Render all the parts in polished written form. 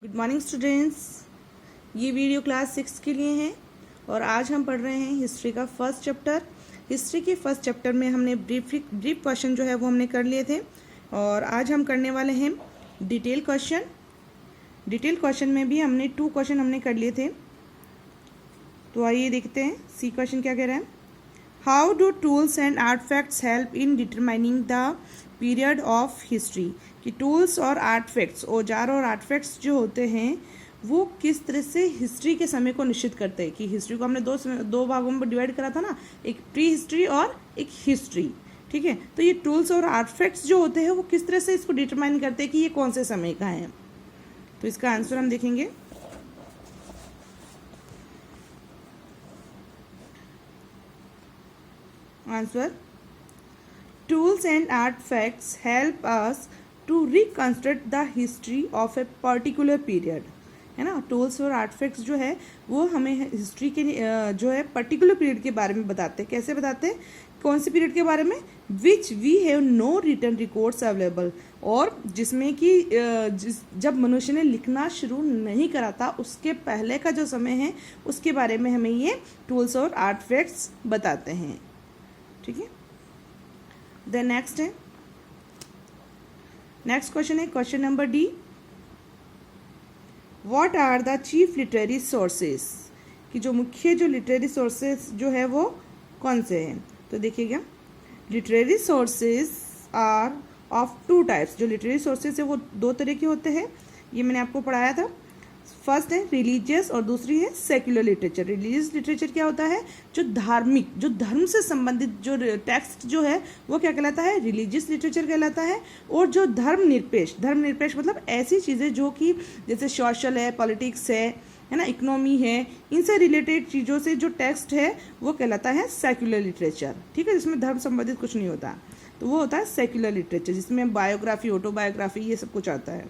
Good morning students. ये video class 6 के लिए है और आज हम पढ़ रहे हैं हिस्ट्री का फर्स्ट चैप्टर। हिस्ट्री के फर्स्ट चैप्टर में हमने ब्रीफ क्वेश्चन जो है वो हमने कर लिए थे और आज हम करने वाले हैं डिटेल क्वेश्चन। डिटेल क्वेश्चन में भी हमने 2 क्वेश्चन हमने कर लिए थे, तो आइए देखते हैं सी क्वेश्चन क्या कह रहा है। How do tools and artefacts help in determining the period of history. कि टूल्स और आर्टफैक्ट्स, औजार और आर्टफैक्ट्स जो होते हैं वो किस तरह से हिस्ट्री के समय को निश्चित करते हैं। कि हिस्ट्री को हमने दो भागों में डिवाइड करा था ना, एक प्री हिस्ट्री और एक हिस्ट्री, ठीक है। तो ये टूल्स और आर्टफैक्ट्स जो होते हैं वो किस तरह से इसको डिटरमाइन करते हैं कि ये कौन से समय का है। तो इसका आंसर हम देखेंगे। Answer, tools and artifacts help us to reconstruct the history of a particular period, है ना। टूल्स और आर्टिफैक्ट्स जो है वो हमें हिस्ट्री के जो है पर्टिकुलर पीरियड के बारे में बताते हैं। कैसे बताते हैं, कौन से पीरियड के बारे में, which we have no written records available, और जिसमें कि जब मनुष्य ने लिखना शुरू नहीं करा था उसके पहले का जो समय है उसके बारे में हमें ये टूल्स और आर्टिफैक्ट्स बताते हैं, ठीक है। देन नेक्स्ट है, नेक्स्ट क्वेश्चन है question number D. What are the chief literary sources. कि जो मुख्य जो लिटरेरी सोर्सेस जो है वो कौन से हैं। तो देखिएगा, literary sources are of 2 types. जो लिटरेरी सोर्सेस है वो 2 तरह के होते हैं, ये मैंने आपको पढ़ाया था। फर्स्ट है रिलीजियस और दूसरी है सेक्युलर लिटरेचर। रिलीजियस लिटरेचर क्या होता है, जो धार्मिक, जो धर्म से संबंधित जो टेक्स्ट जो है वो क्या कहलाता है, रिलीजियस लिटरेचर कहलाता है। और जो धर्मनिरपेक्ष मतलब ऐसी चीज़ें जो कि जैसे सोशल है, पॉलिटिक्स है ना, इकोनॉमी है, इनसे रिलेटेड चीज़ों से जो टेक्स्ट है वो कहलाता है सेक्युलर लिटरेचर, ठीक है। जिसमें धर्म संबंधित कुछ नहीं होता, तो वो होता है सेक्युलर लिटरेचर, जिसमें बायोग्राफी, ऑटोबायोग्राफी ये सब कुछ आता है।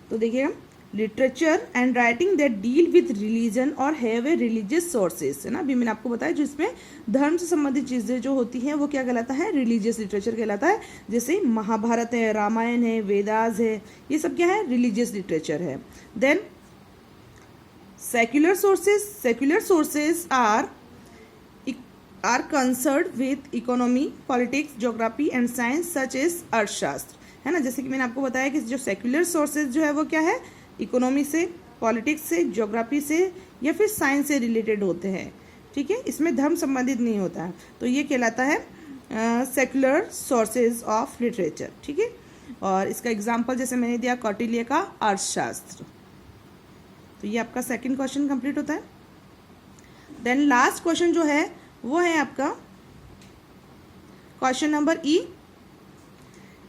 तो देखिएगा, literature and writing that deal with religion और हैव ए रिलीजियस सोर्सेस, है ना। अभी मैंने आपको बताया जिसमें धर्म से संबंधित चीज़ें जो होती हैं वो क्या कहलाता है, रिलीजियस लिटरेचर कहलाता है। जैसे महाभारत है, रामायण है, वेदास है, ये सब क्या है, रिलीजियस लिटरेचर है। Then secular sources are concerned with economy, politics, geography and science such as अर्थशास्त्र, है ना। जैसे कि मैंने आपको बताया कि जो सेक्युलर सोर्सेज जो है वो क्या है, इकोनॉमी से, पॉलिटिक्स से, ज्योग्राफी से या फिर साइंस से रिलेटेड होते हैं, ठीक है। इसमें धर्म संबंधित नहीं होता है, तो ये कहलाता है सेक्युलर सोर्सेज ऑफ लिटरेचर, ठीक है। और इसका एग्जांपल जैसे मैंने दिया कौटिल्य का अर्थशास्त्र। तो ये आपका सेकंड क्वेश्चन कंप्लीट होता है। देन लास्ट क्वेश्चन जो है वो है आपका question number E.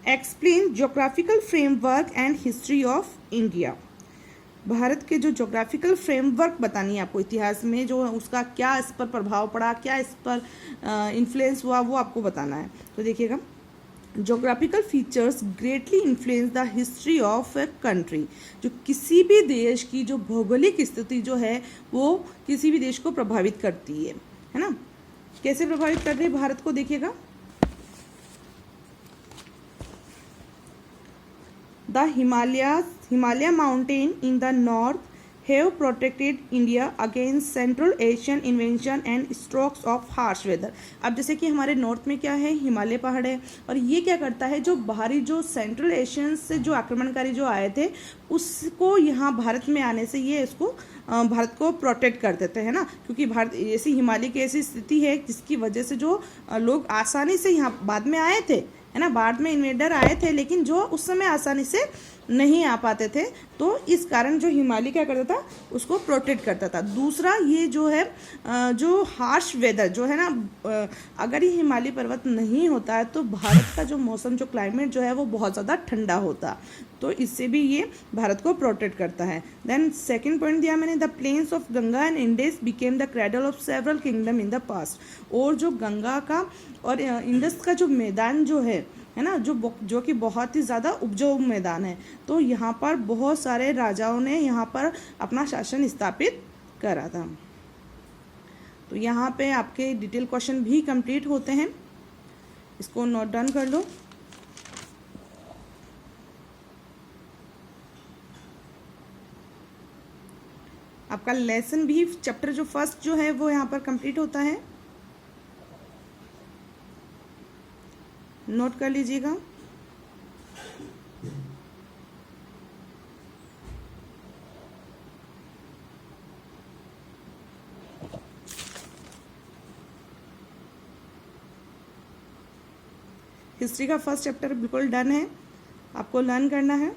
Explain geographical framework and history of India. Bharat के जो ज्योग्राफिकल फ्रेमवर्क बतानी है आपको, इतिहास में जो उसका क्या इस पर प्रभाव पड़ा, क्या इस पर इन्फ्लुएंस हुआ, वो आपको बताना है। तो देखिएगा, geographical features greatly influence the history of a country. जो किसी भी देश की जो भौगोलिक स्थिति जो है वो किसी भी देश को प्रभावित करती है ना। कैसे प्रभावित कर रही है भारत को, देखिएगा, The Himalaya mountain in the north have protected India against Central Asian invasion and strokes of harsh weather। अब जैसे कि हमारे नॉर्थ में क्या है, हिमालय पहाड़ है, और ये क्या करता है, जो बाहरी जो सेंट्रल एशियन से जो आक्रमणकारी जो आए थे उसको यहाँ भारत में आने से ये इसको भारत को प्रोटेक्ट कर देते हैं ना। क्योंकि भारत ऐसी हिमालय की ऐसी स्थिति है जिसकी वजह से जो लोग आसानी से यहाँ बाद में आए थे, है ना, बाद में इन्वेडर आए थे, लेकिन जो उस समय आसानी से नहीं आ पाते थे, तो इस कारण जो हिमालय क्या करता था, उसको प्रोटेक्ट करता था। दूसरा ये जो है जो हार्श वेदर जो है ना, अगर ये हिमालय पर्वत नहीं होता है तो भारत का जो मौसम, जो क्लाइमेट जो है वो बहुत ज़्यादा ठंडा होता, तो इससे भी ये भारत को प्रोटेक्ट करता है। देन सेकंड पॉइंट दिया मैंने, the plains of Ganga and Indus became the cradle of several kingdom in the past. और जो गंगा का और इंडस का जो मैदान जो है ना, जो कि बहुत ही ज़्यादा उपजाऊ मैदान है, तो यहाँ पर बहुत सारे राजाओं ने यहाँ पर अपना शासन स्थापित करा था। तो यहाँ पे आपके डिटेल क्वेश्चन भी कंप्लीट होते हैं, इसको नोट डाउन कर लो। आपका लेसन भी चैप्टर जो फर्स्ट जो है वो यहाँ पर कंप्लीट होता है, नोट कर लीजिएगा। हिस्ट्री का फर्स्ट चैप्टर बिल्कुल डन है, आपको लर्न करना है।